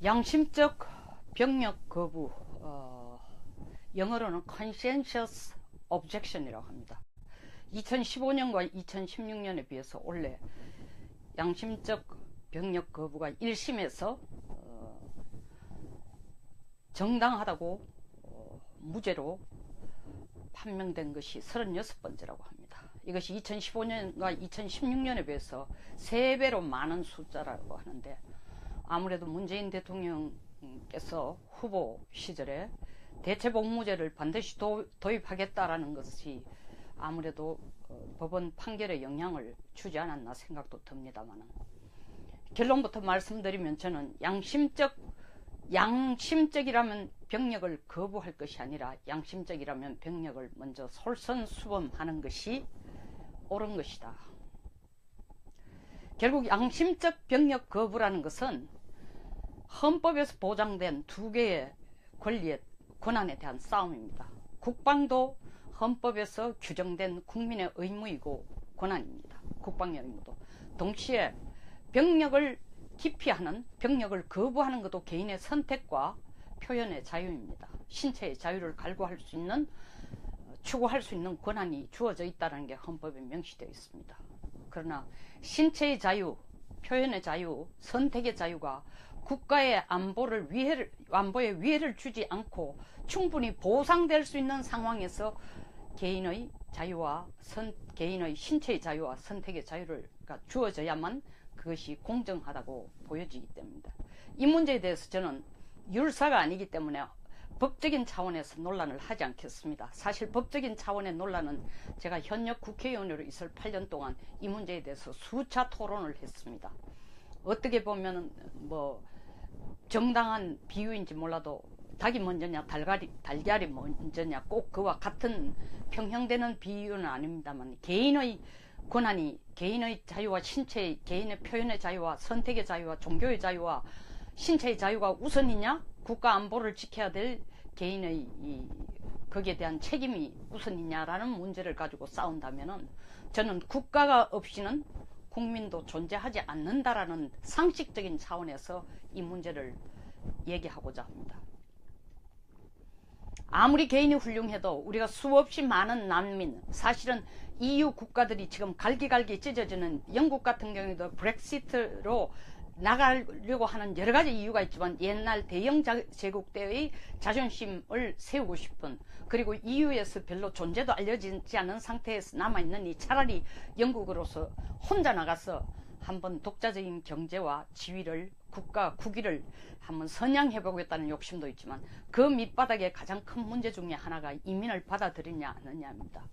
양심적 병력 거부, 영어로는 conscientious objection이라고 합니다. 2015년과 2016년에 비해서 올해 양심적 병력 거부가 1심에서 정당하다고 무죄로 판명된 것이 36번째라고 합니다. 이것이 2015년과 2016년에 비해서 3배로 많은 숫자라고 하는데, 아무래도 문재인 대통령께서 후보 시절에 대체복무제를 반드시 도입하겠다라는 것이 아무래도 법원 판결에 영향을 주지 않았나 생각도 듭니다만, 결론부터 말씀드리면 저는 양심적이라면 병력을 거부할 것이 아니라 양심적이라면 병력을 먼저 솔선수범하는 것이 옳은 것이다. 결국 양심적 병력 거부라는 것은 헌법에서 보장된 두 개의 권한에 대한 싸움입니다. 국방도 헌법에서 규정된 국민의 의무이고 권한입니다. 국방의 의무도. 동시에 병력을 기피하는, 병력을 거부하는 것도 개인의 선택과 표현의 자유입니다. 신체의 자유를 갈구할 수 있는, 추구할 수 있는 권한이 주어져 있다는 게 헌법에 명시되어 있습니다. 그러나 신체의 자유, 표현의 자유, 선택의 자유가 국가의 안보에 위해를 주지 않고 충분히 보상될 수 있는 상황에서 개인의 자유와 개인의 신체의 자유와 선택의 자유가 주어져야만 그것이 공정하다고 보여지기 때문입니다. 이 문제에 대해서 저는 율사가 아니기 때문에 법적인 차원에서 논란을 하지 않겠습니다. 사실 법적인 차원의 논란은 제가 현역 국회의원으로 있을 8년 동안 이 문제에 대해서 수차 토론을 했습니다. 어떻게 보면 정당한 비유인지 몰라도 닭이 먼저냐 달걀이 먼저냐 꼭 그와 같은 평형되는 비유는 아닙니다만, 개인의 권한이, 개인의 자유와 개인의 표현의 자유와 선택의 자유와 종교의 자유와 신체의 자유가 우선이냐, 국가 안보를 지켜야 될 개인의 거기에 대한 책임이 우선이냐라는 문제를 가지고 싸운다면은, 저는 국가가 없이는 국민도 존재하지 않는다라는 상식적인 차원에서 이 문제를 얘기하고자 합니다. 아무리 개인이 훌륭해도 우리가 수없이 많은 난민, 사실은 EU 국가들이 지금 갈기갈기 찢어지는, 영국 같은 경우에도 브렉시트로 나가려고 하는 여러 가지 이유가 있지만 옛날 대영 제국 때의 자존심을 세우고 싶은, 그리고 EU에서 별로 존재도 알려지지 않은 상태에서 남아있는 차라리 영국으로서 혼자 나가서 한번 독자적인 경제와 지위를, 국위를 한번 선양해보겠다는 욕심도 있지만, 그 밑바닥에 가장 큰 문제 중에 하나가 이민을 받아들이냐 안 하냐입니다.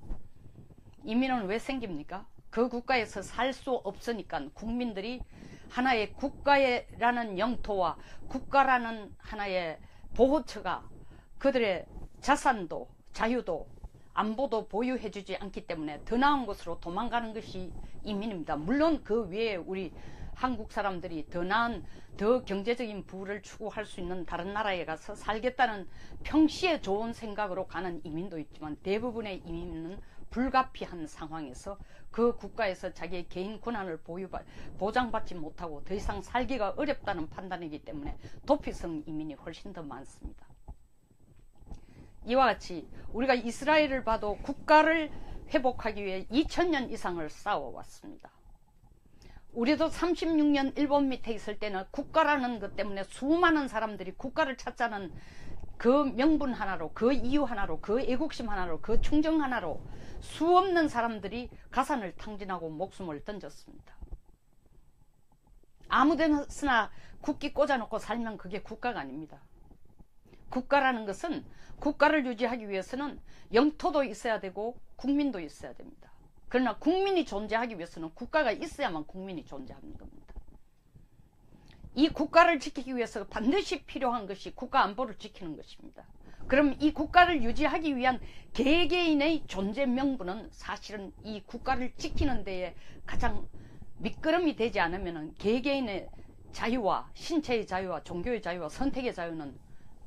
이민은 왜 생깁니까? 그 국가에서 살 수 없으니까 국민들이 하나의 국가라는 영토와 국가라는 하나의 보호처가 그들의 자산도 자유도 안보도 보유해주지 않기 때문에 더 나은 곳으로 도망가는 것이 이민입니다. 물론 그 외에 우리 한국 사람들이 더 나은, 더 경제적인 부를 추구할 수 있는 다른 나라에 가서 살겠다는 평시에 좋은 생각으로 가는 이민도 있지만, 대부분의 이민은 불가피한 상황에서 그 국가에서 자기의 개인 권한을 보장받지 못하고 더 이상 살기가 어렵다는 판단이기 때문에 도피성 이민이 훨씬 더 많습니다. 이와 같이 우리가 이스라엘을 봐도 국가를 회복하기 위해 2000년 이상을 싸워왔습니다. 우리도 36년 일본 밑에 있을 때는 국가라는 것 때문에 수많은 사람들이 국가를 찾자는 그 명분 하나로, 그 이유 하나로, 그 애국심 하나로, 그 충정 하나로 수없는 사람들이 가산을 탕진하고 목숨을 던졌습니다. 아무데나 국기 꽂아놓고 살면 그게 국가가 아닙니다. 국가라는 것은, 국가를 유지하기 위해서는 영토도 있어야 되고 국민도 있어야 됩니다. 그러나 국민이 존재하기 위해서는 국가가 있어야만 국민이 존재하는 겁니다. 이 국가를 지키기 위해서 반드시 필요한 것이 국가 안보를 지키는 것입니다. 그럼 이 국가를 유지하기 위한 개개인의 존재 명분은 사실은 이 국가를 지키는 데에 가장 밑거름이 되지 않으면 개개인의 자유와 신체의 자유와 종교의 자유와 선택의 자유는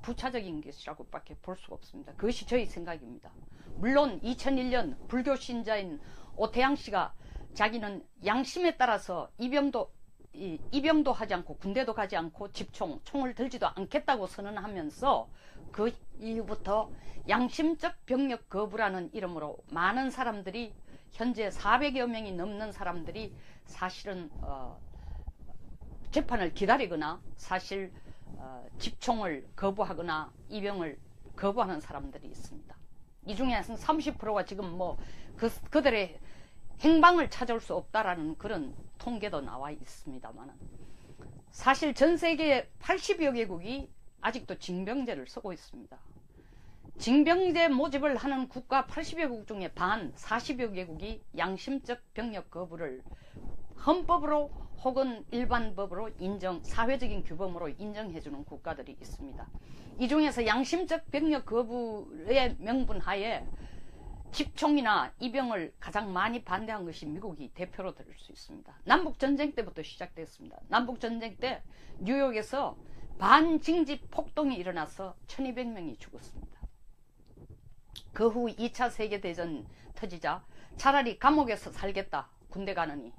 부차적인 것이라고 밖에 볼 수가 없습니다. 그것이 저희 생각입니다. 물론 2001년 불교 신자인 오태양 씨가 자기는 양심에 따라서 입영도 하지 않고 군대도 가지 않고 총을 들지도 않겠다고 선언하면서 그 이후부터 양심적 병력 거부라는 이름으로 많은 사람들이 현재 400여 명이 넘는 사람들이 사실은 재판을 기다리거나 사실 집총을 거부하거나 입영을 거부하는 사람들이 있습니다. 이 중에서는 30%가 지금 뭐 그들의 행방을 찾아올 수 없다라는 그런 통계도 나와 있습니다만 사실 전 세계 80여 개국이 아직도 징병제를 쓰고 있습니다. 징병제 모집을 하는 국가 80여 국 중에 반 40여 개국이 양심적 병력 거부를 헌법으로 혹은 일반법으로 사회적인 규범으로 인정해주는 국가들이 있습니다. 이 중에서 양심적 병력 거부의 명분하에 집총이나 입영을 가장 많이 반대한 것이 미국이 대표로 들 수 있습니다. 남북전쟁 때부터 시작됐습니다. 남북전쟁 때 뉴욕에서 반징집 폭동이 일어나서 1200명이 죽었습니다. 그 후 2차 세계대전 터지자 차라리 감옥에서 살겠다 군대 가느니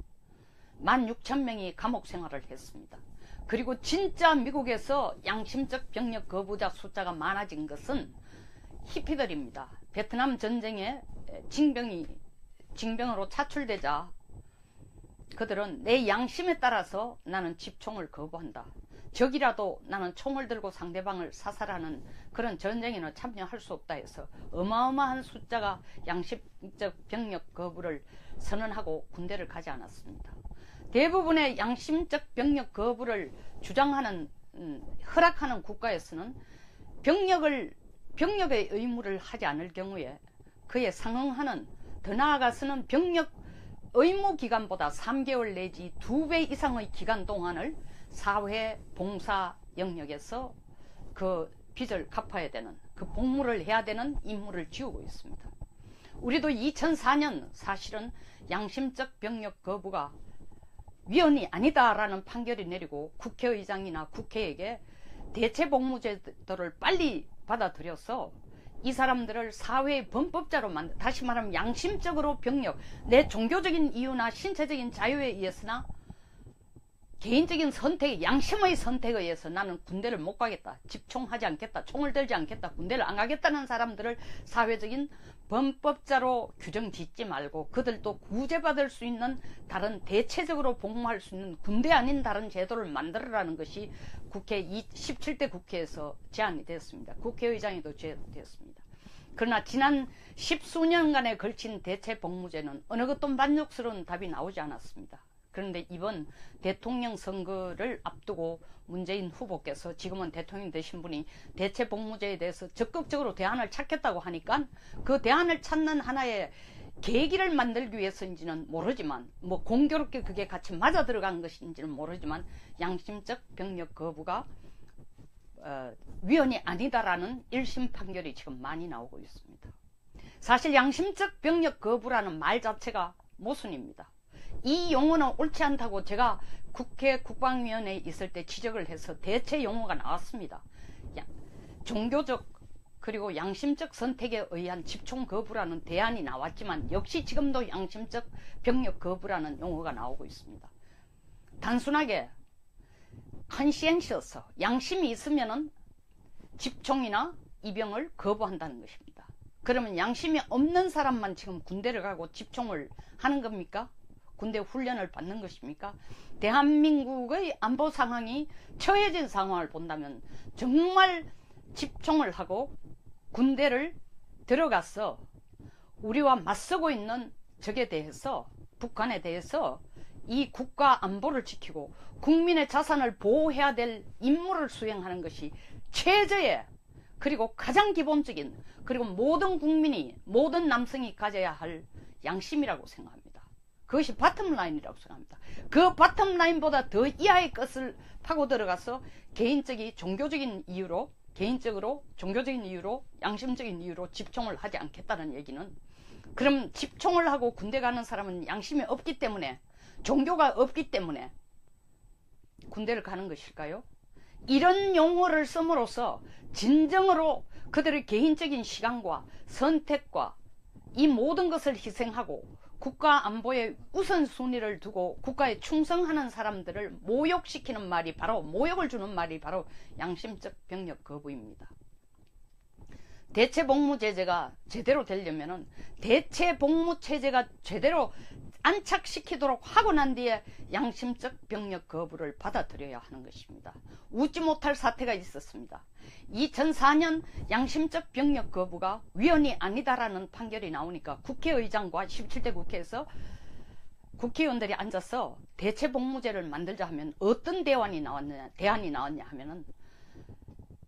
16,000명이 감옥 생활을 했습니다. 그리고 진짜 미국에서 양심적 병력 거부자 숫자가 많아진 것은 히피들입니다. 베트남 전쟁에 징병으로 차출되자 그들은 내 양심에 따라서 나는 집총을 거부한다. 적이라도 나는 총을 들고 상대방을 사살하는 그런 전쟁에는 참여할 수 없다 해서 어마어마한 숫자가 양심적 병력 거부를 선언하고 군대를 가지 않았습니다. 대부분의 양심적 병력 거부를 주장하는 허락하는 국가에서는 병력의 의무를 하지 않을 경우에 그에 상응하는 더 나아가서는 병력 의무 기간보다 3개월 내지 2배 이상의 기간 동안을 사회 봉사 영역에서 그 빚을 갚아야 되는 그 복무를 해야 되는 임무를 지우고 있습니다. 우리도 2004년 사실은 양심적 병력 거부가 위헌이 아니다라는 판결이 내리고 국회의장이나 국회에게 대체복무제도를 빨리 받아들여서 이 사람들을 사회의 범법자로 다시 말하면 양심적으로 병력, 내 종교적인 이유나 신체적인 자유에 의해서나 개인적인 선택, 양심의 선택에 의해서 나는 군대를 못 가겠다, 집총하지 않겠다, 총을 들지 않겠다, 군대를 안 가겠다는 사람들을 사회적인 범법자로 규정 짓지 말고 그들도 구제받을 수 있는 다른 대체적으로 복무할 수 있는 군대 아닌 다른 제도를 만들어라는 것이 국회 17대 국회에서 제안이 됐습니다. 국회의장에도 제안됐습니다. 그러나 지난 10수년간에 걸친 대체복무제는 어느 것도 만족스러운 답이 나오지 않았습니다. 그런데 이번 대통령 선거를 앞두고 문재인 후보께서 지금은 대통령 되신 분이 대체복무제에 대해서 적극적으로 대안을 찾겠다고 하니까 그 대안을 찾는 하나의 계기를 만들기 위해서인지는 모르지만 뭐 공교롭게 그게 같이 맞아 들어간 것인지는 모르지만 양심적 병력 거부가 위헌이 아니다라는 1심 판결이 지금 많이 나오고 있습니다. 사실 양심적 병력 거부라는 말 자체가 모순입니다. 이 용어는 옳지 않다고 제가 국회 국방위원회에 있을 때 지적을 해서 대체 용어가 나왔습니다. 종교적 그리고 양심적 선택에 의한 집총 거부라는 대안이 나왔지만 역시 지금도 양심적 병력 거부라는 용어가 나오고 있습니다. 단순하게 conscientious, 양심이 있으면은 집총이나 입영을 거부한다는 것입니다. 그러면 양심이 없는 사람만 지금 군대를 가고 집총을 하는 겁니까? 군대 훈련을 받는 것입니까? 대한민국의 안보 상황이 처해진 상황을 본다면 정말 집총을 하고 군대를 들어가서 우리와 맞서고 있는 적에 대해서 북한에 대해서 이 국가 안보를 지키고 국민의 자산을 보호해야 될 임무를 수행하는 것이 최저의 그리고 가장 기본적인 그리고 모든 국민이 모든 남성이 가져야 할 양심이라고 생각합니다. 그것이 바텀라인이라고 생각합니다. 그 바텀라인보다 더 이하의 것을 파고 들어가서 개인적인 종교적인 이유로 종교적인 이유로 양심적인 이유로 집총을 하지 않겠다는 얘기는 그럼 집총을 하고 군대 가는 사람은 양심이 없기 때문에 종교가 없기 때문에 군대를 가는 것일까요? 이런 용어를 씀으로써 진정으로 그들의 개인적인 시간과 선택과 이 모든 것을 희생하고 국가 안보에 우선순위를 두고 국가에 충성하는 사람들을 모욕시키는 말이 바로, 모욕을 주는 말이 바로 양심적 병력 거부입니다. 대체복무제재가 제대로 되려면은 대체복무체제가 제대로 안착시키도록 하고 난 뒤에 양심적 병력 거부를 받아들여야 하는 것입니다. 웃지 못할 사태가 있었습니다. 2004년 양심적 병력 거부가 위헌이 아니다라는 판결이 나오니까 국회의장과 17대 국회에서 국회의원들이 앉아서 대체복무제를 만들자 하면 어떤 대안이 나왔냐 하면은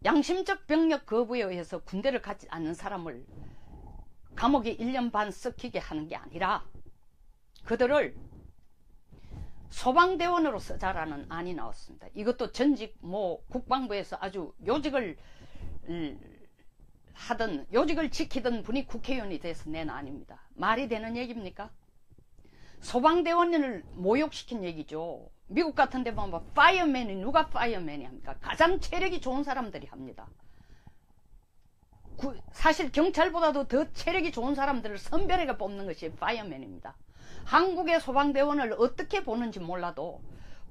양심적 병력 거부에 의해서 군대를 가지 않는 사람을 감옥에 1년 반 썩히게 하는 게 아니라 그들을 소방대원으로 쓰자라는 안이 나왔습니다. 이것도 전직 국방부에서 아주 요직을 하던, 요직을 지키던 분이 국회의원이 돼서 낸 안입니다. 말이 되는 얘기입니까? 소방대원을 모욕시킨 얘기죠. 미국 같은 데 보면 파이어맨이 누가 파이어맨이 합니까? 가장 체력이 좋은 사람들이 합니다. 사실 경찰보다도 더 체력이 좋은 사람들을 선별해가 뽑는 것이 파이어맨입니다. 한국의 소방대원을 어떻게 보는지 몰라도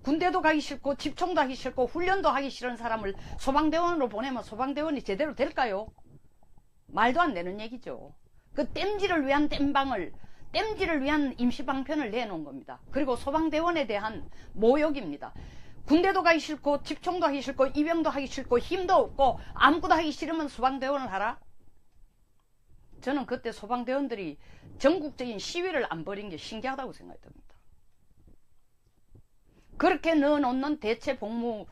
군대도 가기 싫고 집총도 하기 싫고 훈련도 하기 싫은 사람을 소방대원으로 보내면 소방대원이 제대로 될까요? 말도 안 되는 얘기죠. 그 땜질을 위한 땜질을 위한 임시방편을 내놓은 겁니다. 그리고 소방대원에 대한 모욕입니다. 군대도 가기 싫고 집총도 하기 싫고 입영도 하기 싫고 힘도 없고 아무것도 하기 싫으면 소방대원을 하라? 저는 그때 소방대원들이 전국적인 시위를 안 벌인 게 신기하다고 생각이 듭니다. 그렇게 넣어놓는 대체복무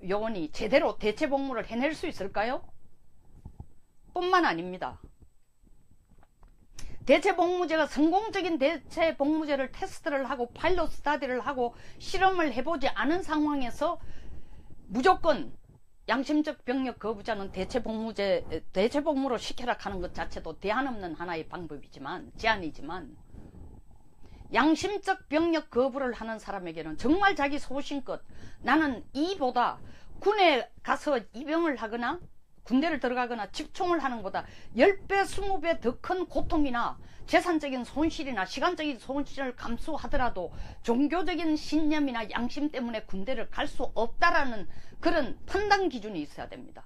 요원이 제대로 대체복무를 해낼 수 있을까요? 뿐만 아닙니다. 대체복무제가 성공적인 대체복무제를 테스트를 하고 파일럿 스타디를 하고 실험을 해보지 않은 상황에서 무조건 양심적 병력 거부자는 대체복무로 시켜라 하는 것 자체도 대안 없는 하나의 방법이지만, 제안이지만, 양심적 병력 거부를 하는 사람에게는 정말 자기 소신껏 나는 이보다 군에 가서 입영을 하거나 군대를 들어가거나 집총을 하는 것보다 10배, 20배 더 큰 고통이나 재산적인 손실이나 시간적인 손실을 감수하더라도 종교적인 신념이나 양심 때문에 군대를 갈 수 없다라는 그런 판단 기준이 있어야 됩니다.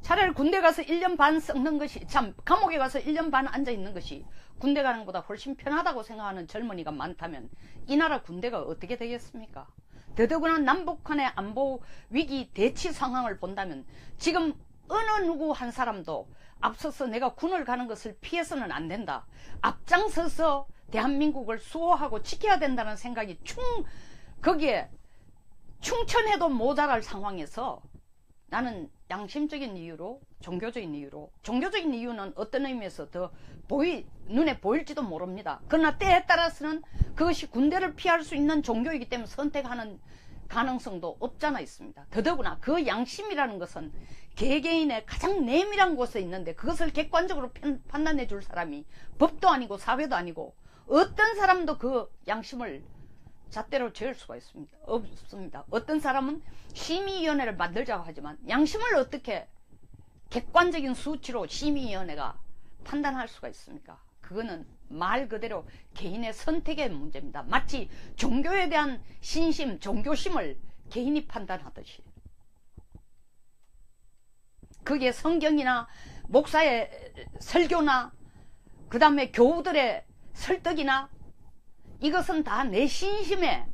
차라리 군대 가서 1년 반 썩는 것이, 감옥에 가서 1년 반 앉아 있는 것이 군대 가는 것보다 훨씬 편하다고 생각하는 젊은이가 많다면 이 나라 군대가 어떻게 되겠습니까? 더더구나 남북한의 안보 위기 대치 상황을 본다면 지금 어느 누구 한 사람도 앞서서 내가 군을 가는 것을 피해서는 안 된다, 앞장서서 대한민국을 수호하고 지켜야 된다는 생각이 거기에 충천해도 모자랄 상황에서 나는 양심적인 이유로, 종교적인 이유는 어떤 의미에서 더 눈에 보일지도 모릅니다. 그러나 때에 따라서는 그것이 군대를 피할 수 있는 종교이기 때문에 선택하는 가능성도 없잖아 있습니다. 더더구나 그 양심이라는 것은 개개인의 가장 내밀한 곳에 있는데 그것을 객관적으로 판단해 줄 사람이 법도 아니고 사회도 아니고 어떤 사람도 그 양심을 잣대로 재울 수가 없습니다. 어떤 사람은 심의위원회를 만들자고 하지만 양심을 어떻게 객관적인 수치로 심의위원회가 판단할 수가 있습니까? 그거는 말 그대로 개인의 선택의 문제입니다. 마치 종교에 대한 신심, 종교심을 개인이 판단하듯이. 그게 성경이나 목사의 설교나 그 다음에 교우들의 설득이나 이것은 다 내 신심에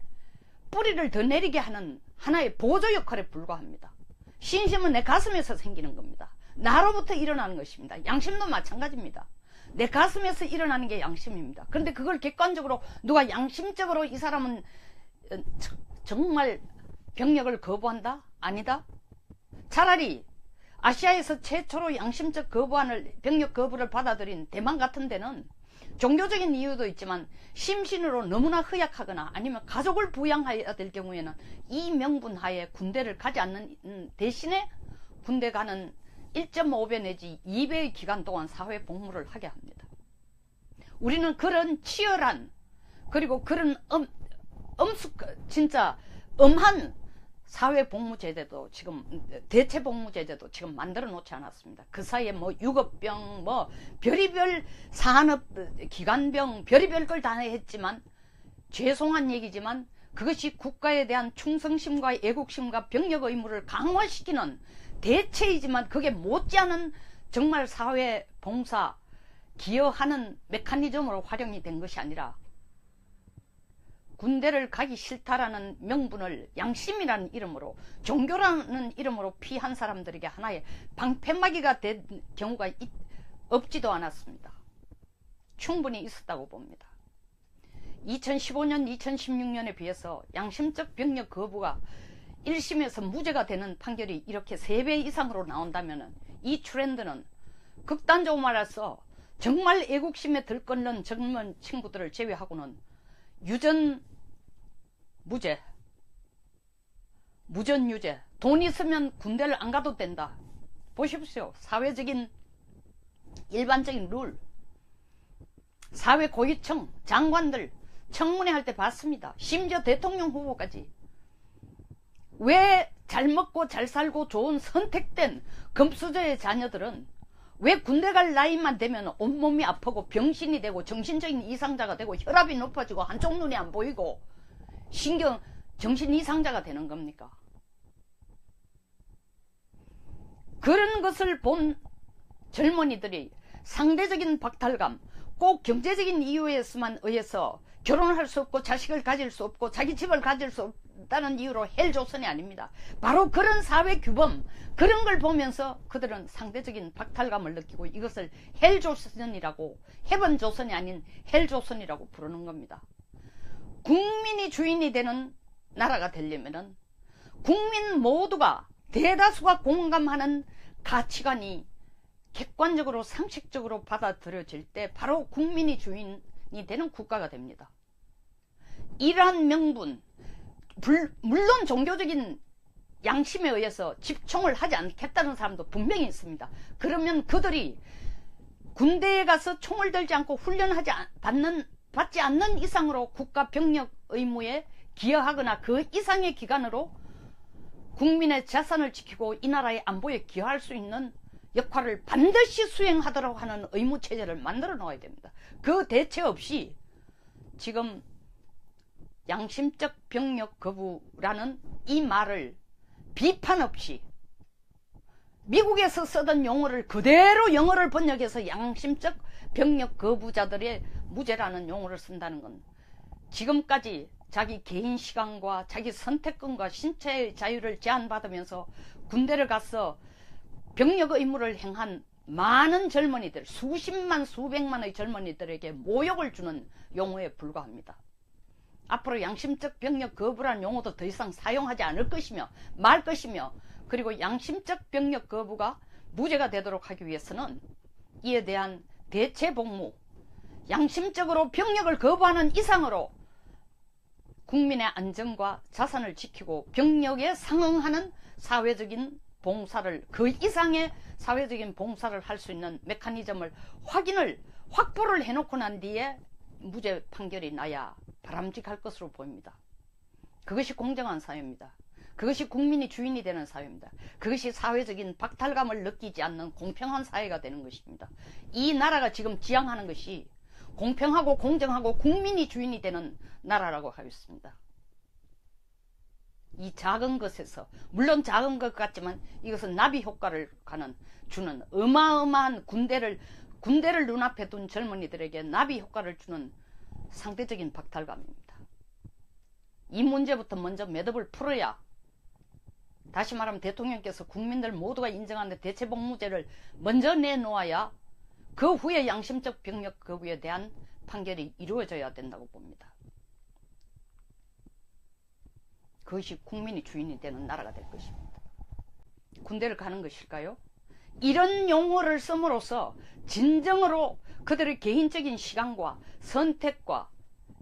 뿌리를 더 내리게 하는 하나의 보조 역할에 불과합니다. 신심은 내 가슴에서 생기는 겁니다. 나로부터 일어나는 것입니다. 양심도 마찬가지입니다. 내 가슴에서 일어나는 게 양심입니다. 그런데 그걸 객관적으로 누가 양심적으로 이 사람은 정말 병력을 거부한다? 아니다? 차라리 아시아에서 최초로 양심적 병력 거부를 받아들인 대만 같은 데는 종교적인 이유도 있지만 심신으로 너무나 허약하거나 아니면 가족을 부양해야 될 경우에는 이 명분 하에 군대를 가지 않는 대신에 군대 가는 1.5배 내지 2배의 기간 동안 사회 복무를 하게 합니다. 우리는 그런 치열한 그리고 그런 진짜 엄한 사회복무제도도 지금 대체복무제도도 지금 만들어 놓지 않았습니다. 그 사이에 뭐 유급병 뭐 별의별 산업 기관병 별의별 걸 다 했지만 죄송한 얘기지만 그것이 국가에 대한 충성심과 애국심과 병력 의무를 강화시키는 대체이지만 그게 못지않은 정말 사회봉사 기여하는 메커니즘으로 활용이 된 것이 아니라 군대를 가기 싫다라는 명분을 양심이라는 이름으로 종교라는 이름으로 피한 사람들에게 하나의 방패막이가 된 경우가 없지도 않았습니다. 충분히 있었다고 봅니다. 2015년 2016년에 비해서 양심적 병력 거부가 1심에서 무죄가 되는 판결이 이렇게 3배 이상으로 나온다면 이 트렌드는 극단적으로 말해서 정말 애국심에 들끓는 젊은 친구들을 제외하고는 유전 무죄, 무전 유죄, 돈 있으면 군대를 안 가도 된다. 보십시오. 사회적인 일반적인 룰, 사회 고위층, 장관들 청문회 할 때 봤습니다. 심지어 대통령 후보까지. 왜 잘 먹고 잘 살고 좋은 선택된 금수저의 자녀들은 왜 군대 갈 나이만 되면 온몸이 아프고 병신이 되고 정신적인 이상자가 되고 혈압이 높아지고 한쪽 눈이 안 보이고 정신 이상자가 되는 겁니까? 그런 것을 본 젊은이들이 상대적인 박탈감, 꼭 경제적인 이유에서만 의해서 결혼할 수 없고 자식을 가질 수 없고 자기 집을 가질 수 없다는 이유로 헬조선이 아닙니다. 바로 그런 사회 규범, 그런 걸 보면서 그들은 상대적인 박탈감을 느끼고 이것을 헬조선이라고, 해번조선이 아닌 헬조선이라고 부르는 겁니다. 국민이 주인이 되는 나라가 되려면은 국민 모두가 대다수가 공감하는 가치관이 객관적으로 상식적으로 받아들여질 때 바로 국민이 주인이 되는 국가가 됩니다. 이러한 명분, 물론 종교적인 양심에 의해서 집총을 하지 않겠다는 사람도 분명히 있습니다. 그러면 그들이 군대에 가서 총을 들지 않고 훈련하지 받지 않는 이상으로 국가 병력 의무에 기여하거나 그 이상의 기간으로 국민의 재산을 지키고 이 나라의 안보에 기여할 수 있는 역할을 반드시 수행하도록 하는 의무체제를 만들어 놓아야 됩니다. 그 대체 없이 지금 양심적 병력 거부라는 이 말을 비판 없이 미국에서 쓰던 용어를 그대로 영어를 번역해서 양심적 병력 거부자들의 무죄라는 용어를 쓴다는 건 지금까지 자기 개인 시간과 자기 선택권과 신체의 자유를 제한받으면서 군대를 가서 병력 의무를 행한 많은 젊은이들, 수십만 수백만의 젊은이들에게 모욕을 주는 용어에 불과합니다. 앞으로 양심적 병력 거부라는 용어도 더 이상 사용하지 않을 것이며 말 것이며, 그리고 양심적 병력 거부가 무죄가 되도록 하기 위해서는 이에 대한 대체 복무, 양심적으로 병력을 거부하는 이상으로 국민의 안전과 자산을 지키고 병력에 상응하는 사회적인 봉사를, 그 이상의 사회적인 봉사를 할 수 있는 메커니즘을 확보를 해놓고 난 뒤에 무죄 판결이 나야 바람직할 것으로 보입니다. 그것이 공정한 사회입니다. 그것이 국민이 주인이 되는 사회입니다. 그것이 사회적인 박탈감을 느끼지 않는 공평한 사회가 되는 것입니다. 이 나라가 지금 지향하는 것이 공평하고 공정하고 국민이 주인이 되는 나라라고 하였습니다. 이 작은 것에서, 물론 작은 것 같지만 이것은 나비 효과를 주는 어마어마한 군대를 눈앞에 둔 젊은이들에게 나비 효과를 주는 상대적인 박탈감입니다. 이 문제부터 먼저 매듭을 풀어야, 다시 말하면 대통령께서 국민들 모두가 인정하는 대체복무제를 먼저 내놓아야 그 후에 양심적 병력 거부에 대한 판결이 이루어져야 된다고 봅니다. 그것이 국민이 주인이 되는 나라가 될 것입니다. 군대를 가는 것일까요? 이런 용어를 씀으로써 진정으로 그들의 개인적인 시간과 선택과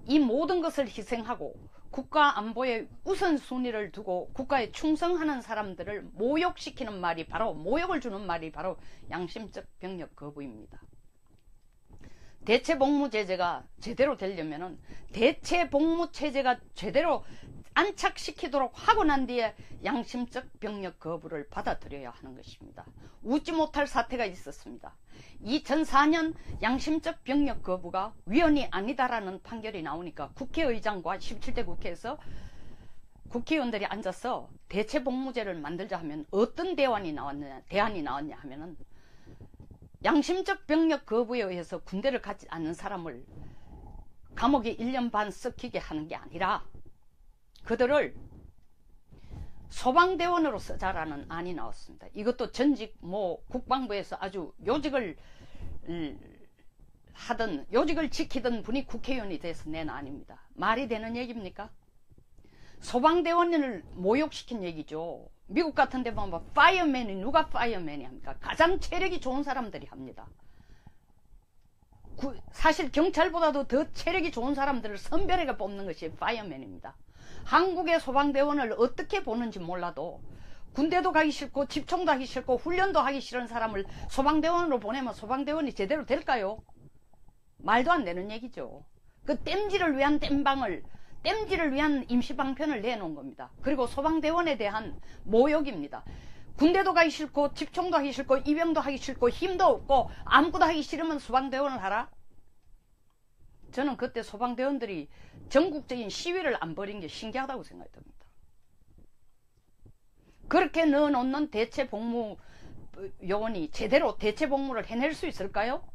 이 모든 것을 희생하고 국가 안보에 우선순위를 두고 국가에 충성하는 사람들을 모욕시키는 말이 바로, 모욕을 주는 말이 바로 양심적 병력 거부입니다. 대체복무제제가 제대로 되려면은, 대체복무체제가 제대로 안착시키도록 하고 난 뒤에 양심적 병력 거부를 받아들여야 하는 것입니다. 웃지 못할 사태가 있었습니다. 2004년 양심적 병력 거부가 위헌이 아니다라는 판결이 나오니까 국회의장과 17대 국회에서 국회의원들이 앉아서 대체복무제를 만들자 하면 어떤 대안이 나왔냐 하면은 양심적 병력 거부에 의해서 군대를 갖지 않는 사람을 감옥에 1년 반 썩히게 하는 게 아니라 그들을 소방대원으로 쓰자라는 안이 나왔습니다. 이것도 전직 국방부에서 아주 요직을 요직을 지키던 분이 국회의원이 돼서 낸 안입니다. 말이 되는 얘기입니까? 소방대원을 모욕시킨 얘기죠. 미국 같은 데 보면 파이어맨이 누가 파이어맨이 합니까? 가장 체력이 좋은 사람들이 합니다. 사실 경찰보다도 더 체력이 좋은 사람들을 선별해가 뽑는 것이 파이어맨입니다. 한국의 소방대원을 어떻게 보는지 몰라도 군대도 가기 싫고 집총도 하기 싫고 훈련도 하기 싫은 사람을 소방대원으로 보내면 소방대원이 제대로 될까요? 말도 안 되는 얘기죠. 그 땜질을 위한 임시방편을 내놓은 겁니다. 그리고 소방대원에 대한 모욕입니다. 군대도 가기 싫고 집총도 하기 싫고 입영도 하기 싫고 힘도 없고 아무것도 하기 싫으면 소방대원을 하라? 저는 그때 소방대원들이 전국적인 시위를 안 벌인 게 신기하다고 생각이 듭니다. 그렇게 넣어놓는 대체복무 요원이 제대로 대체복무를 해낼 수 있을까요?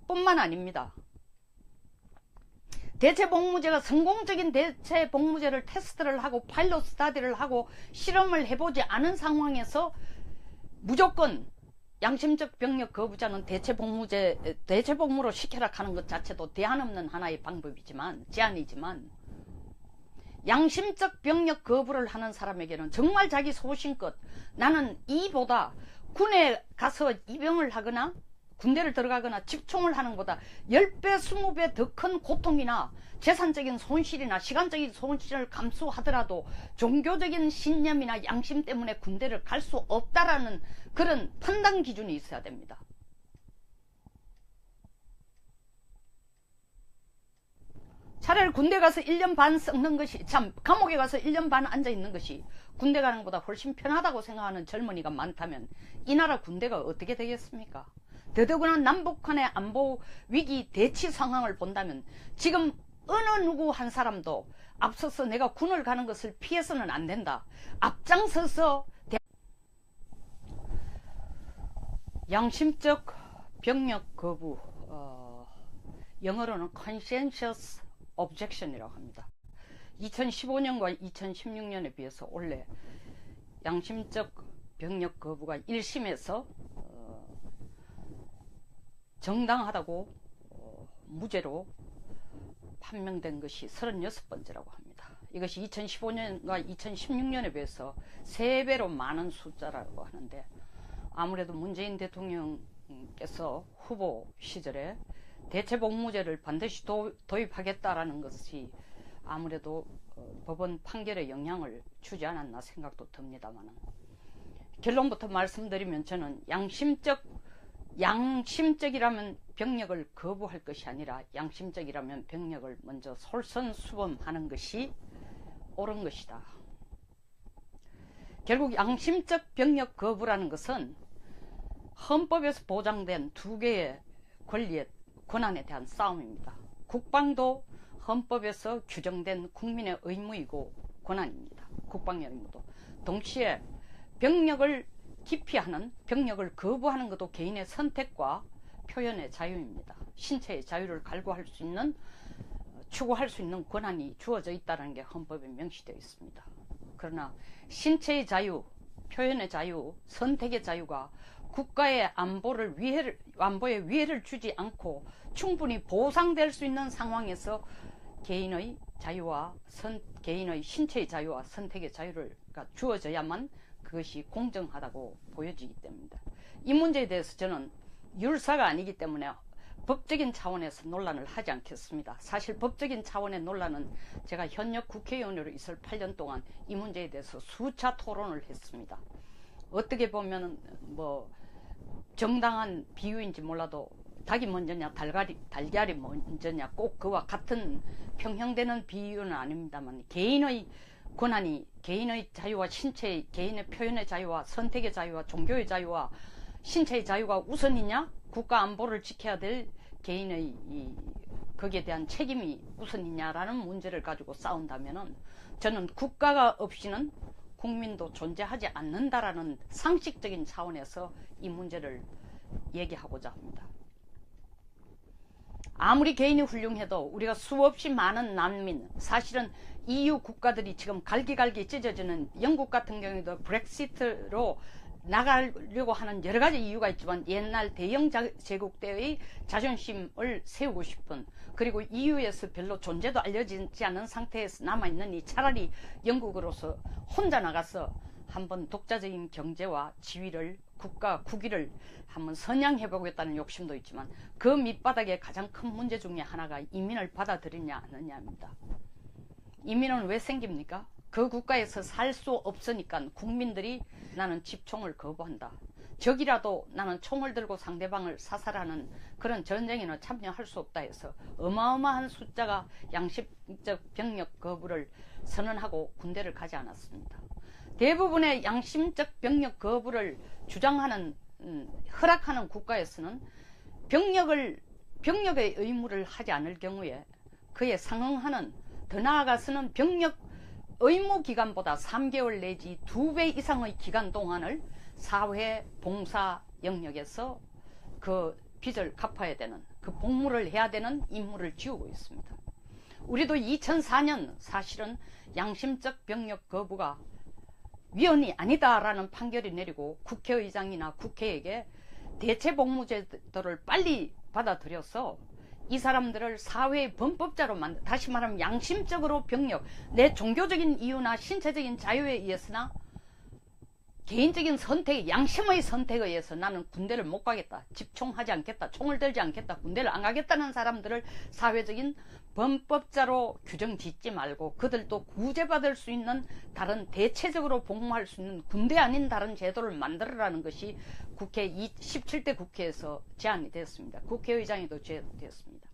뿐만 아닙니다. 대체복무제가 성공적인 대체복무제를 테스트를 하고 파일럿 스타디를 하고 실험을 해보지 않은 상황에서 무조건 양심적 병력 거부자는 대체복무로 시켜라 하는 것 자체도 대안 없는 하나의 제안이지만 양심적 병력 거부를 하는 사람에게는 정말 자기 소신껏 나는 이보다 군에 가서 입영을 하거나 군대를 들어가거나 집총을 하는 것보다 10배, 20배 더 큰 고통이나 재산적인 손실이나 시간적인 손실을 감수하더라도 종교적인 신념이나 양심 때문에 군대를 갈 수 없다라는 그런 판단 기준이 있어야 됩니다. 차라리 군대 가서 1년 반 썩는 것이, 감옥에 가서 1년 반 앉아 있는 것이 군대 가는 것보다 훨씬 편하다고 생각하는 젊은이가 많다면 이 나라 군대가 어떻게 되겠습니까? 더더구나 남북한의 안보 위기 대치 상황을 본다면 지금 어느 누구 한 사람도 앞서서 내가 군을 가는 것을 피해서는 안 된다. 앞장서서 양심적 병력 거부, 영어로는 conscientious objection이라고 합니다. 2015년과 2016년에 비해서 올해 양심적 병력 거부가 1심에서 정당하다고 무죄로 판명된 것이 36번째라고 합니다. 이것이 2015년과 2016년에 비해서 3배로 많은 숫자라고 하는데 아무래도 문재인 대통령께서 후보 시절에 대체복무제를 반드시 도입하겠다라는 것이 아무래도 법원 판결에 영향을 주지 않았나 생각도 듭니다만 결론부터 말씀드리면 저는 양심적이라면 병력을 거부할 것이 아니라 양심적이라면 병력을 먼저 솔선수범하는 것이 옳은 것이다. 결국 양심적 병력 거부라는 것은 헌법에서 보장된 2개의 권한에 대한 싸움입니다. 국방도 헌법에서 규정된 국민의 의무이고 권한입니다. 국방의 의무도. 동시에 병력을 기피하는, 병력을 거부하는 것도 개인의 선택과 표현의 자유입니다. 신체의 자유를 추구할 수 있는 권한이 주어져 있다는 게 헌법에 명시되어 있습니다. 그러나 신체의 자유, 표현의 자유, 선택의 자유가 국가의 안보에 위해를 주지 않고 충분히 보상될 수 있는 상황에서 개인의 자유와 개인의 신체의 자유와 선택의 자유가 주어져야만 그것이 공정하다고 보여지기 때문입니다. 이 문제에 대해서 저는 율사가 아니기 때문에 법적인 차원에서 논란을 하지 않겠습니다. 사실 법적인 차원의 논란은 제가 현역 국회의원으로 있을 8년 동안 이 문제에 대해서 수차 토론을 했습니다. 어떻게 보면 정당한 비유인지 몰라도 닭이 먼저냐 달걀이 먼저냐 꼭 그와 같은 평형되는 비유는 아닙니다만, 개인의 권한이, 개인의 자유와 신체의, 개인의 표현의 자유와 선택의 자유와 종교의 자유와 신체의 자유가 우선이냐, 국가 안보를 지켜야 될 개인의 거기에 대한 책임이 우선이냐라는 문제를 가지고 싸운다면은, 저는 국가가 없이는 국민도 존재하지 않는다라는 상식적인 차원에서 이 문제를 얘기하고자 합니다. 아무리 개인이 훌륭해도 우리가 수없이 많은 난민, 사실은 EU 국가들이 지금 갈기갈기 찢어지는, 영국 같은 경우에도 브렉시트로 나가려고 하는 여러 가지 이유가 있지만, 옛날 대영 제국 때의 자존심을 세우고 싶은, 그리고 EU에서 별로 존재도 알려지지 않은 상태에서 남아있는 차라리 영국으로서 혼자 나가서 한번 독자적인 경제와 지위를, 국위를 한번 선양해보겠다는 욕심도 있지만, 그 밑바닥에 가장 큰 문제 중에 하나가 이민을 받아들이냐 안 하냐입니다. 이민은 왜 생깁니까? 그 국가에서 살 수 없으니까 국민들이 나는 집총을 거부한다, 적이라도 나는 총을 들고 상대방을 사살하는 그런 전쟁에는 참여할 수 없다 해서 어마어마한 숫자가 양심적 병력 거부를 선언하고 군대를 가지 않았습니다. 대부분의 양심적 병력 거부를 주장하는, 허락하는 국가에서는 병력의 의무를 하지 않을 경우에 그에 상응하는, 더 나아가서는 병력 의무 기간보다 3개월 내지 2배 이상의 기간 동안을 사회 봉사 영역에서 그 빚을 갚아야 되는, 그 복무를 해야 되는 임무를 지우고 있습니다. 우리도 2004년 사실은 양심적 병력 거부가 위헌이 아니다라는 판결이 내리고, 국회의장이나 국회에게 대체복무제도를 빨리 받아들여서 이 사람들을 사회의 범법자로 다시 말하면 양심적으로 병력, 내 종교적인 이유나 신체적인 자유에 의해서나 개인적인 선택, 양심의 선택에 의해서 나는 군대를 못 가겠다, 집총하지 않겠다, 총을 들지 않겠다, 군대를 안 가겠다는 사람들을 사회적인 범법자로 규정 짓지 말고, 그들도 구제받을 수 있는 다른, 대체적으로 복무할 수 있는 군대 아닌 다른 제도를 만들어라는 것이 국회 17대 국회에서 제안이 되었습니다. 국회의장에도 제안되었습니다.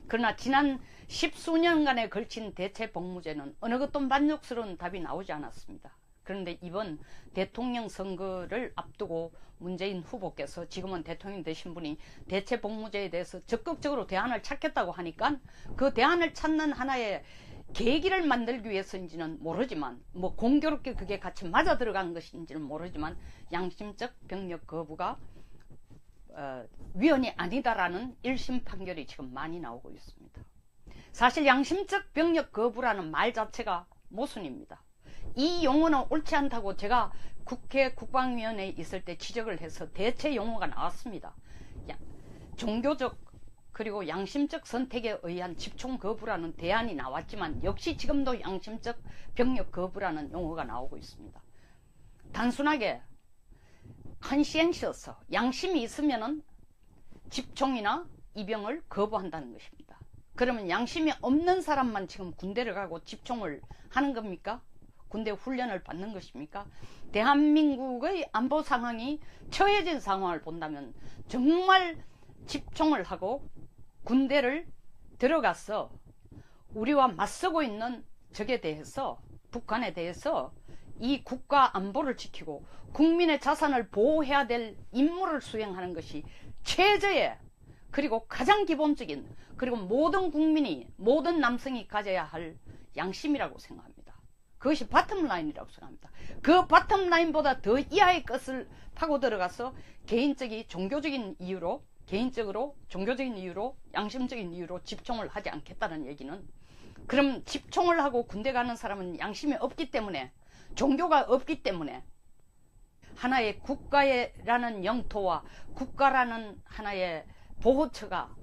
그러나 지난 10수년간에 걸친 대체복무제는 어느 것도 만족스러운 답이 나오지 않았습니다. 그런데 이번 대통령 선거를 앞두고 문재인 후보께서, 지금은 대통령 되신 분이 대체복무제에 대해서 적극적으로 대안을 찾겠다고 하니까, 그 대안을 찾는 하나의 계기를 만들기 위해서인지는 모르지만, 뭐 공교롭게 그게 같이 맞아 들어간 것인지는 모르지만, 양심적 병력 거부가 위헌이 아니다라는 1심 판결이 지금 많이 나오고 있습니다. 사실 양심적 병력 거부라는 말 자체가 모순입니다. 이 용어는 옳지 않다고 제가 국회 국방위원회에 있을 때 지적을 해서 대체 용어가 나왔습니다. 종교적 그리고 양심적 선택에 의한 집총 거부라는 대안이 나왔지만, 역시 지금도 양심적 병력 거부라는 용어가 나오고 있습니다. 단순하게 컨시엔셔스, 양심이 있으면은 집총이나 입영을 거부한다는 것입니다. 그러면 양심이 없는 사람만 지금 군대를 가고 집총을 하는 겁니까? 군대 훈련을 받는 것입니까? 대한민국의 안보 상황이 처해진 상황을 본다면 정말 집총을 하고 군대를 들어가서 우리와 맞서고 있는 적에 대해서, 북한에 대해서 이 국가 안보를 지키고 국민의 자산을 보호해야 될 임무를 수행하는 것이 최저의, 그리고 가장 기본적인, 그리고 모든 국민이, 모든 남성이 가져야 할 양심이라고 생각합니다. 그것이 바텀라인이라고 생각합니다. 그 바텀라인보다 더 이하의 것을 파고 들어가서 종교적인 이유로, 종교적인 이유로, 양심적인 이유로 집총을 하지 않겠다는 얘기는, 그럼 집총을 하고 군대 가는 사람은 양심이 없기 때문에, 종교가 없기 때문에, 하나의 국가라는 영토와 국가라는 하나의 보호처가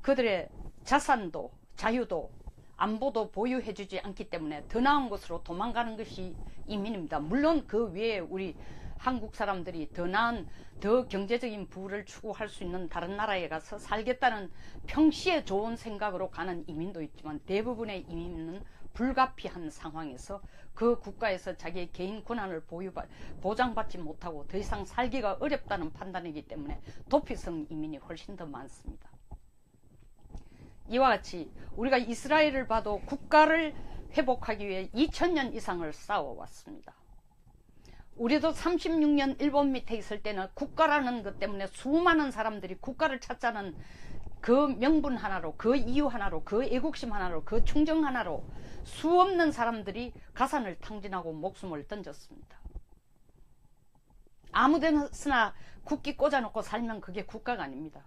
그들의 자산도, 자유도, 안보도 보유해주지 않기 때문에 더 나은 곳으로 도망가는 것이 이민입니다. 물론 그 외에 우리 한국 사람들이 더 나은, 더 경제적인 부를 추구할 수 있는 다른 나라에 가서 살겠다는 평시에 좋은 생각으로 가는 이민도 있지만, 대부분의 이민은 불가피한 상황에서 그 국가에서 자기의 개인 권한을 보장받지 못하고 더 이상 살기가 어렵다는 판단이기 때문에 도피성 이민이 훨씬 더 많습니다. 이와 같이 우리가 이스라엘을 봐도 국가를 회복하기 위해 2000년 이상을 싸워왔습니다. 우리도 36년 일본 밑에 있을 때는 국가라는 것 때문에 수많은 사람들이 국가를 찾자는 그 명분 하나로, 그 이유 하나로, 그 애국심 하나로, 그 충정 하나로 수없는 사람들이 가산을 탕진하고 목숨을 던졌습니다. 아무데나 국기 꽂아놓고 살면 그게 국가가 아닙니다.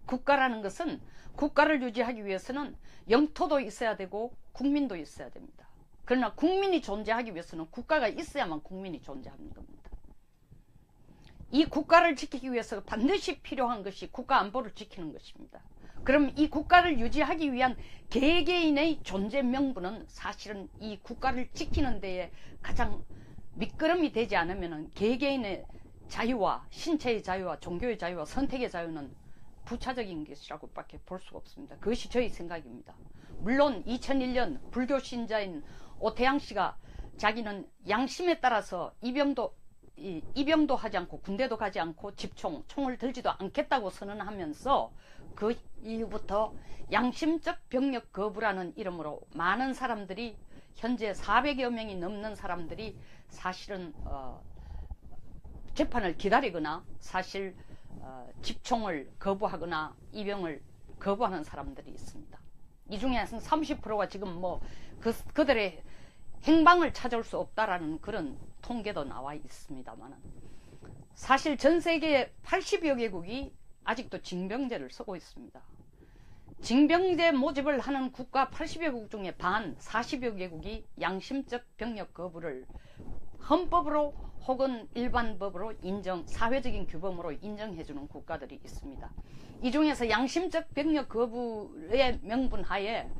국가라는 것은 국가를 유지하기 위해서는 영토도 있어야 되고 국민도 있어야 됩니다. 그러나 국민이 존재하기 위해서는 국가가 있어야만 국민이 존재하는 겁니다. 이 국가를 지키기 위해서 반드시 필요한 것이 국가 안보를 지키는 것입니다. 그럼 이 국가를 유지하기 위한 개개인의 존재 명분은 사실은 이 국가를 지키는 데에 가장 밑거름이 되지 않으면 개개인의 자유와 신체의 자유와 종교의 자유와 선택의 자유는 부차적인 것이라고 밖에 볼 수가 없습니다. 그것이 저희 생각입니다. 물론 2001년 불교 신자인 오태양 씨가 자기는 양심에 따라서 입영도 하지 않고 군대도 가지 않고 총을 들지도 않겠다고 선언하면서 그 이후부터 양심적 병력 거부라는 이름으로 많은 사람들이 현재 400여 명이 넘는 사람들이 사실은 재판을 기다리거나 사실 집총을 거부하거나 입영을 거부하는 사람들이 있습니다. 이 중에서 30%가 지금 그들의 행방을 찾아올 수 없다라는 그런 통계도 나와 있습니다만 사실 전 세계 80여 개국이 아직도 징병제를 쓰고 있습니다. 징병제 모집을 하는 국가 80여 개국 중에 반 40여 개국이 양심적 병력 거부를 헌법으로 혹은 일반법으로 사회적인 규범으로 인정해주는 국가들이 있습니다. 이 중에서 양심적 병력 거부의 명분 하에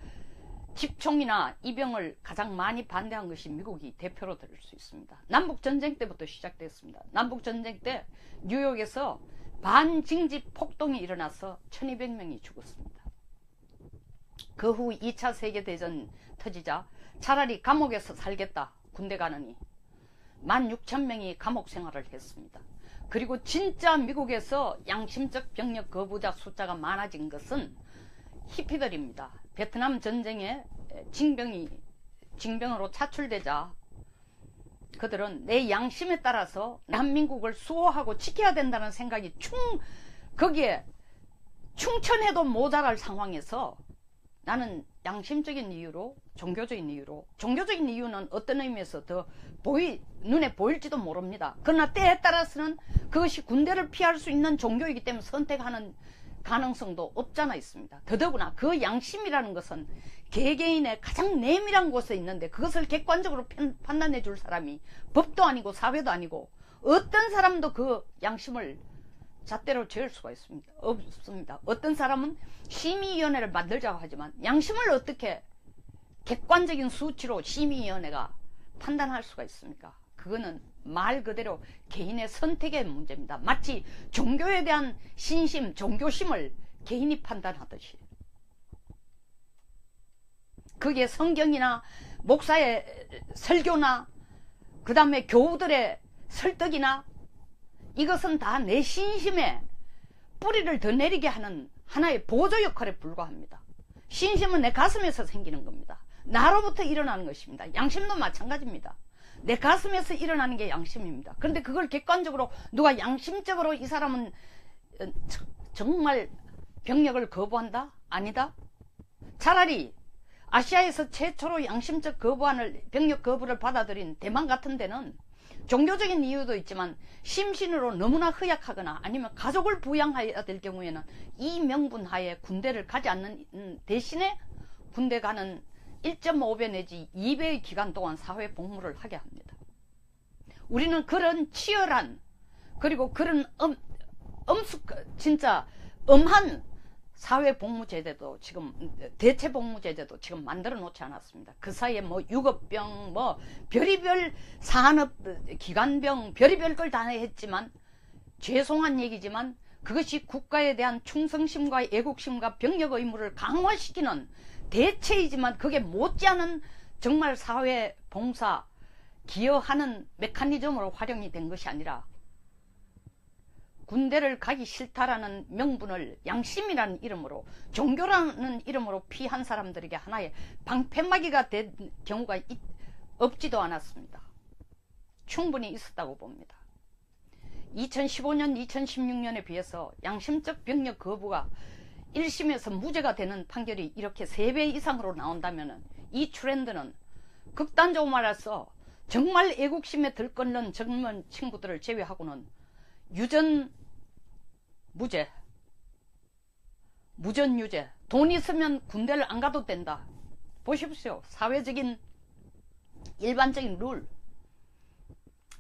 집총이나 입영을 가장 많이 반대한 것이 미국이 대표로 들 수 있습니다. 남북전쟁 때부터 시작됐습니다. 남북전쟁 때 뉴욕에서 반징집 폭동이 일어나서 1200명이 죽었습니다. 그 후 2차 세계대전 터지자 차라리 감옥에서 살겠다 군대 가느니 16,000명이 감옥 생활을 했습니다. 그리고 진짜 미국에서 양심적 병력 거부자 숫자가 많아진 것은 히피들입니다. 베트남 전쟁에 징병으로 차출되자 그들은 내 양심에 따라서 난민국을 수호하고 지켜야 된다는 생각이 거기에 충천해도 모자랄 상황에서 나는 양심적인 이유로 종교적인 이유는 어떤 의미에서 더 눈에 보일지도 모릅니다. 그러나 때에 따라서는 그것이 군대를 피할 수 있는 종교이기 때문에 선택하는 가능성도 없잖아 있습니다. 더더구나 그 양심이라는 것은 개개인의 가장 내밀한 곳에 있는데 그것을 객관적으로 판단해 줄 사람이 법도 아니고 사회도 아니고 어떤 사람도 그 양심을 잣대로 재울 수가 없습니다. 어떤 사람은 심의위원회를 만들자고 하지만 양심을 어떻게 객관적인 수치로 심의위원회가 판단할 수가 있습니까? 그거는 말 그대로 개인의 선택의 문제입니다. 마치 종교에 대한 신심, 종교심을 개인이 판단하듯이. 그게 성경이나 목사의 설교나 그 다음에 교우들의 설득이나 이것은 다 내 신심에 뿌리를 더 내리게 하는 하나의 보조 역할에 불과합니다. 신심은 내 가슴에서 생기는 겁니다. 나로부터 일어나는 것입니다. 양심도 마찬가지입니다. 내 가슴에서 일어나는 게 양심입니다. 그런데 그걸 객관적으로 누가 양심적으로 이 사람은 정말 병력을 거부한다? 아니다? 차라리 아시아에서 최초로 양심적 병력 거부를 받아들인 대만 같은 데는 종교적인 이유도 있지만 심신으로 너무나 허약하거나 아니면 가족을 부양해야 될 경우에는 이 명분 하에 군대를 가지 않는 대신에 군대 가는 1.5배 내지 2배의 기간 동안 사회 복무를 하게 합니다. 우리는 그런 치열한 그리고 그런 진짜 엄한 사회 복무 제도도 지금 대체 복무 제도도 지금 만들어 놓지 않았습니다. 그 사이에 유급병 별의별 산업 기관병 별의별 걸 다 했지만 죄송한 얘기지만 그것이 국가에 대한 충성심과 애국심과 병력 의무를 강화시키는 대체이지만 그게 못지않은 정말 사회 봉사 기여하는 메커니즘으로 활용이 된 것이 아니라 군대를 가기 싫다라는 명분을 양심이라는 이름으로, 종교라는 이름으로 피한 사람들에게 하나의 방패막이가 된 경우가 없지도 않았습니다. 충분히 있었다고 봅니다. 2015년, 2016년에 비해서 양심적 병력 거부가 1심에서 무죄가 되는 판결이 이렇게 3배 이상으로 나온다면 이 트렌드는 극단적으로 말해서 정말 애국심에 들끓는 젊은 친구들을 제외하고는 유전 무죄, 무전 유죄, 돈 있으면 군대를 안 가도 된다. 보십시오. 사회적인 일반적인 룰,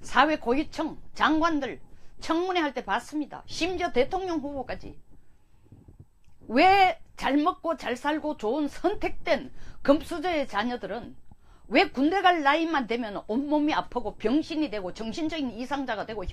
사회 고위층, 장관들 청문회 할 때 봤습니다. 심지어 대통령 후보까지. 왜 잘 먹고 잘 살고 좋은 선택된 금수저의 자녀들은 왜 군대 갈 나이만 되면 온몸이 아프고 병신이 되고 정신적인 이상자가 되고